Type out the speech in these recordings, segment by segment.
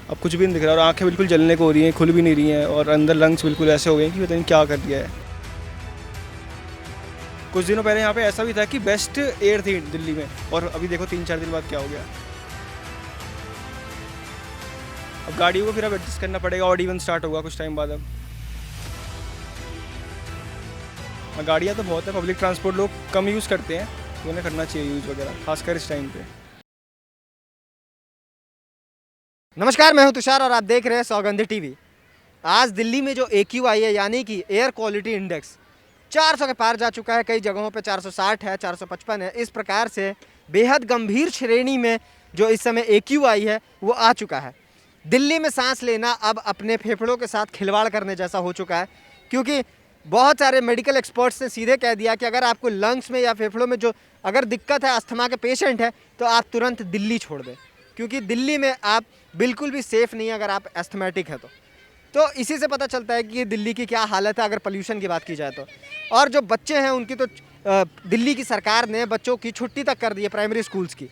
अब कुछ भी नहीं दिख रहा और आंखें बिल्कुल जलने को हो रही हैं, खुल भी नहीं रही हैं और अंदर लंग्स बिल्कुल ऐसे हो गए हैं कि पता नहीं क्या कर दिया है। कुछ दिनों पहले यहाँ पे ऐसा भी था कि बेस्ट एयर थी दिल्ली में, और अभी देखो 3-4 दिन बाद क्या हो गया। अब गाड़ियों को फिर अब एडजस्ट करना पड़ेगा, ऑड इवन स्टार्ट होगा कुछ टाइम बाद। अब गाड़ियाँ तो बहुत है, पब्लिक ट्रांसपोर्ट लोग कम यूज़ करते हैं, तो उन्हें करना चाहिए यूज़ वगैरह, खासकर इस टाइम पे। नमस्कार, मैं हूं तुषार और आप देख रहे हैं सौगंधी टीवी। आज दिल्ली में जो AQI है यानी कि एयर क्वालिटी इंडेक्स 400 के पार जा चुका है। कई जगहों पे 460 है, 455 है। इस प्रकार से बेहद गंभीर श्रेणी में जो इस समय AQI है वो आ चुका है। दिल्ली में सांस लेना अब अपने फेफड़ों के साथ खिलवाड़ करने जैसा हो चुका है, क्योंकि बहुत सारे मेडिकल एक्सपर्ट्स ने सीधे कह दिया कि अगर आपको लंग्स में या फेफड़ों में जो अगर दिक्कत है, अस्थमा के पेशेंट है, तो आप तुरंत दिल्ली छोड़ दें, क्योंकि दिल्ली में आप बिल्कुल भी सेफ़ नहीं है अगर आप एस्थमेटिक है तो इसी से पता चलता है कि दिल्ली की क्या हालत है अगर पोल्यूशन की बात की जाए तो। और जो बच्चे हैं उनकी तो दिल्ली की सरकार ने बच्चों की छुट्टी तक कर दी है प्राइमरी स्कूल्स की।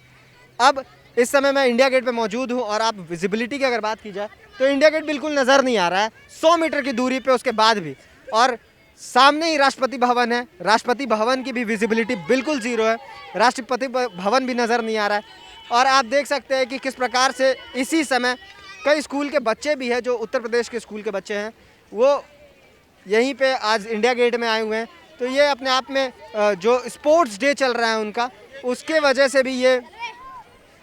अब इस समय मैं इंडिया गेट पे मौजूद हूँ और आप विजिबिलिटी की अगर बात की जाए तो इंडिया गेट बिल्कुल नज़र नहीं आ रहा है 100 मीटर की दूरी पे उसके बाद भी। और सामने ही राष्ट्रपति भवन है, राष्ट्रपति भवन की भी विजिबिलिटी बिल्कुल ज़ीरो है, राष्ट्रपति भवन भी नज़र नहीं आ रहा है। और आप देख सकते हैं कि किस प्रकार से इसी समय कई स्कूल के बच्चे भी हैं, जो उत्तर प्रदेश के स्कूल के बच्चे हैं, वो यहीं पे आज इंडिया गेट में आए हुए हैं। तो ये अपने आप में जो स्पोर्ट्स डे चल रहा है उनका, उसके वजह से भी ये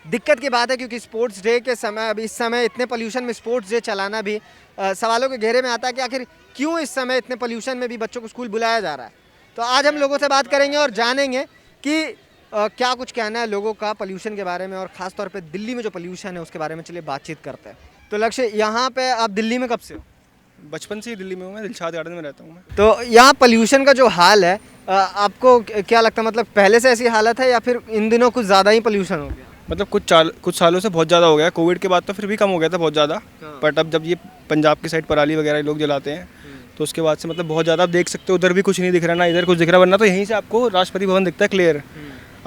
दिक्कत की बात है, क्योंकि स्पोर्ट्स डे के समय अब इस समय इतने पोल्यूशन में स्पोर्ट्स डे चलाना भी सवालों के घेरे में आता है कि आखिर क्यों इस समय इतने पोल्यूशन में भी बच्चों को स्कूल बुलाया जा रहा है। तो आज हम लोगों से बात करेंगे और जानेंगे कि क्या कुछ कहना है लोगों का पोल्यूशन के बारे में, और ख़ास तौर पे दिल्ली में जो पोल्यूशन है उसके बारे में चलिए बातचीत करते हैं। तो लक्ष्य, यहाँ पे आप दिल्ली में कब से हो? बचपन से ही दिल्ली में हूँ मैं, दिलशाद गार्डन में रहता हूँ मैं। तो यहाँ पोल्यूशन का जो हाल है, आपको क्या लगता है, मतलब पहले से ऐसी हालत है या फिर इन दिनों कुछ ज़्यादा ही पोल्यूशन हो गया? मतलब कुछ सालों से बहुत ज़्यादा हो गया। कोविड के बाद तो फिर भी कम हो गया था बहुत ज़्यादा, बट अब जब ये पंजाब की साइड पराली वगैरह लोग जलाते हैं तो उसके बाद से मतलब बहुत ज़्यादा आप देख सकते हो, उधर भी कुछ नहीं दिख रहा, ना इधर कुछ दिख रहा, वरना तो यहीं से आपको राष्ट्रपति भवन दिखता है क्लियर।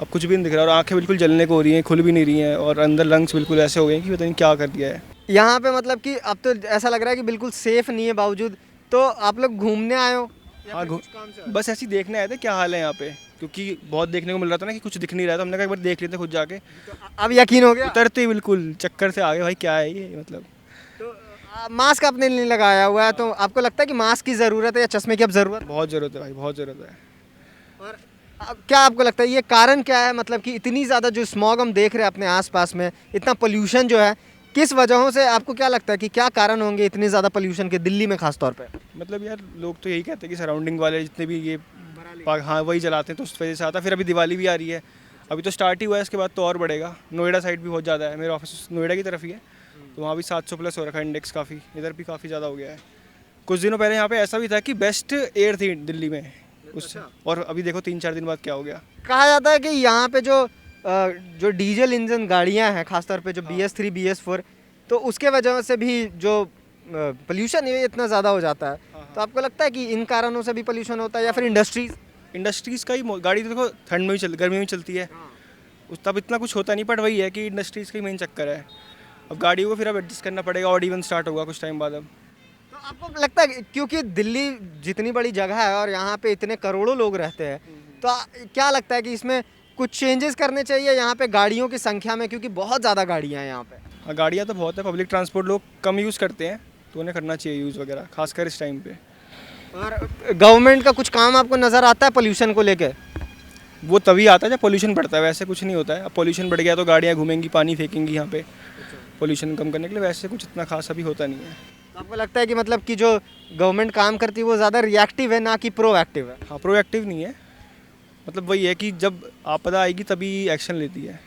अब कुछ भी नहीं दिख रहा और आंखें बिल्कुल जलने को हो रही हैं, खुल भी नहीं रही हैं और अंदर लंग्स बिल्कुल ऐसे हो गए हैं कि पता नहीं क्या कर दिया है। यहाँ पे मतलब कि अब तो ऐसा लग रहा है कि बिल्कुल सेफ नहीं है, बावजूद तो आप लोग घूमने आए हो या हाँ, फिर कुछ काम से आए हो? बस ऐसे ही देखने आए थे क्या हाल है यहाँ पे, क्योंकि बहुत देखने को मिल रहा था ना कि कुछ दिख नहीं रहा था। हमने कहा एक बार देख लेते खुद जाके। तो अब यकीन हो गया? उतरते ही बिल्कुल चक्कर से आ गए, भाई क्या है ये, मतलब। तो मास्क आपने नहीं लगाया हुआ है, तो आपको लगता है कि मास्क की ज़रूरत है या चश्मे की अब ज़रूरत है? बहुत ज़रूरत है भाई, बहुत ज़रूरत है। और क्या आपको लगता है ये कारण क्या है, मतलब कि इतनी ज़्यादा जो स्मॉग हम देख रहे हैं अपने आसपास में, इतना पोल्यूशन जो है, किस वजहों से आपको क्या लगता है कि क्या कारण होंगे इतनी ज़्यादा पोल्यूशन के दिल्ली में खास तौर पे? मतलब यार लोग तो यही कहते हैं कि सराउंडिंग वाले जितने भी ये हाँ वही जलाते हैं, तो उस वजह से आता। फिर अभी दिवाली भी आ रही है, अभी तो स्टार्ट ही हुआ है, इसके बाद तो और बढ़ेगा। नोएडा साइड भी बहुत ज़्यादा है, मेरा ऑफिस नोएडा की तरफ ही है, तो वहाँ भी 700 प्लस हो रखा है इंडेक्स काफ़ी, इधर भी काफ़ी ज़्यादा हो गया है। कुछ दिनों पहले यहाँ पे ऐसा भी था कि बेस्ट एयर थी दिल्ली में उस, और अभी देखो 3-4 दिन बाद क्या हो गया। कहा जाता है कि यहाँ पे जो डीजल इंजन गाड़ियाँ हैं, खासतौर पे जो BS3 BS4, तो उसके वजह से भी जो पोल्यूशन है इतना ज़्यादा हो जाता है। तो आपको लगता है कि इन कारणों से भी पोल्यूशन होता है या फिर इंडस्ट्रीज़ का ही गाड़ी तो देखो ठंड में भी गर्मी में चलती है, उस तब इतना कुछ होता नहीं, बट वही है कि इंडस्ट्रीज़ का ही मेन चक्कर है। अब गाड़ियों को फिर अब एडजस्ट करना पड़ेगा, ऑड इवन स्टार्ट होगा कुछ टाइम बाद। अब तो आपको लगता है क्योंकि दिल्ली जितनी बड़ी जगह है और यहाँ पे इतने करोड़ों लोग रहते हैं, तो क्या लगता है कि इसमें कुछ चेंजेस करने चाहिए यहाँ पे गाड़ियों की संख्या में, क्योंकि बहुत ज़्यादा गाड़ियाँ हैं यहाँ पे? हाँ, गाड़ियाँ तो बहुत है, पब्लिक ट्रांसपोर्ट लोग कम यूज़ करते हैं, तो उन्हें करना चाहिए यूज़ वगैरह, खासकर इस टाइम पे। और गवर्नमेंट का कुछ काम आपको नज़र आता है पोल्यूशन को लेके? वो तभी आता है जब पोल्यूशन बढ़ता है, वैसे कुछ नहीं होता है। अब पोल्यूशन बढ़ गया तो गाड़ियाँ घूमेंगी, पानी फेंकेंगी यहाँ पे पोल्यूशन कम करने के लिए, वैसे कुछ इतना खास अभी होता नहीं है। तो आपको लगता है कि मतलब कि जो गवर्नमेंट काम करती है वो ज़्यादा रिएक्टिव है, ना कि प्रोएक्टिव है? हाँ, प्रोएक्टिव नहीं है, मतलब वही है कि जब आपदा आएगी तभी एक्शन लेती है।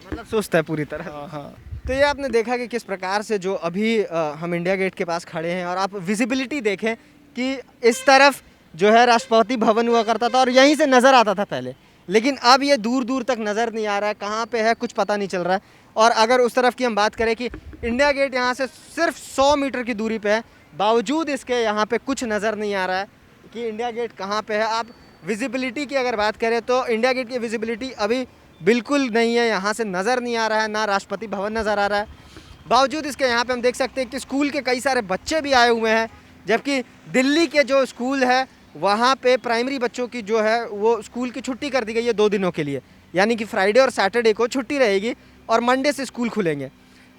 मतलब सुस्त है पूरी तरह। हाँ हाँ। तो ये आपने देखा कि किस प्रकार से जो अभी हम इंडिया गेट के पास खड़े हैं और आप विजिबिलिटी देखें कि इस तरफ जो है राष्ट्रपति भवन हुआ करता था और यहीं से नज़र आता था पहले, लेकिन अब ये दूर दूर तक नज़र नहीं आ रहा है, कहाँ पे है कुछ पता नहीं चल रहा है। और अगर उस तरफ की हम बात करें कि इंडिया गेट यहाँ से सिर्फ 100 मीटर की दूरी पे है, बावजूद इसके यहाँ पे कुछ नज़र नहीं आ रहा है कि इंडिया गेट कहाँ पे है। आप विजिबिलिटी की अगर बात करें तो इंडिया गेट की विजिबिलिटी अभी बिल्कुल नहीं है, यहाँ से नज़र नहीं आ रहा है, ना राष्ट्रपति भवन नज़र आ रहा है। बावजूद इसके यहाँ पे हम देख सकते हैं कि स्कूल के कई सारे बच्चे भी आए हुए हैं, जबकि दिल्ली के जो स्कूल है वहाँ पे प्राइमरी बच्चों की जो है वो स्कूल की छुट्टी कर दी गई है 2 दिनों के लिए, यानी कि फ्राइडे और सैटरडे को छुट्टी रहेगी और मंडे से स्कूल खुलेंगे।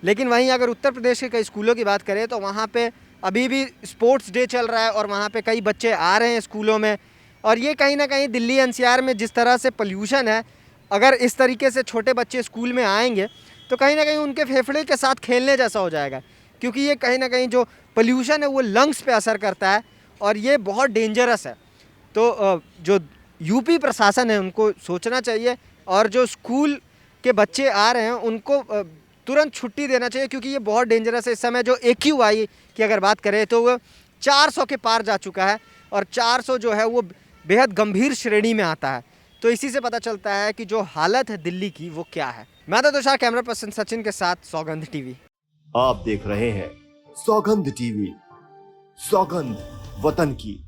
लेकिन वहीं अगर उत्तर प्रदेश के कई स्कूलों की बात करें तो वहाँ पे अभी भी स्पोर्ट्स डे चल रहा है और वहाँ पे कई बच्चे आ रहे हैं स्कूलों में। और ये कहीं ना कहीं दिल्ली एनसीआर में जिस तरह से पोल्यूशन है, अगर इस तरीके से छोटे बच्चे स्कूल में आएंगे तो कहीं ना कहीं उनके फेफड़े के साथ खेलने जैसा हो जाएगा, क्योंकि ये कहीं ना कहीं जो पोल्यूशन है वो लंग्स पे असर करता है और ये बहुत डेंजरस है। तो जो यूपी प्रशासन है उनको सोचना चाहिए और जो स्कूल के बच्चे आ रहे हैं उनको तुरंत छुट्टी देना चाहिए, क्योंकि ये बहुत डेंजरस है। इस समय जो AQI की अगर बात करें तो वो 400 के पार जा चुका है और 400 जो है वो बेहद गंभीर श्रेणी में आता है। तो इसी से पता चलता है कि जो हालत है दिल्ली की वो क्या है। मैं तो तुषार, कैमरा पर्सन सचिन के साथ सौगंध टीवी। आप देख रहे हैं सौगंध टीवी, सौगंध वतन की।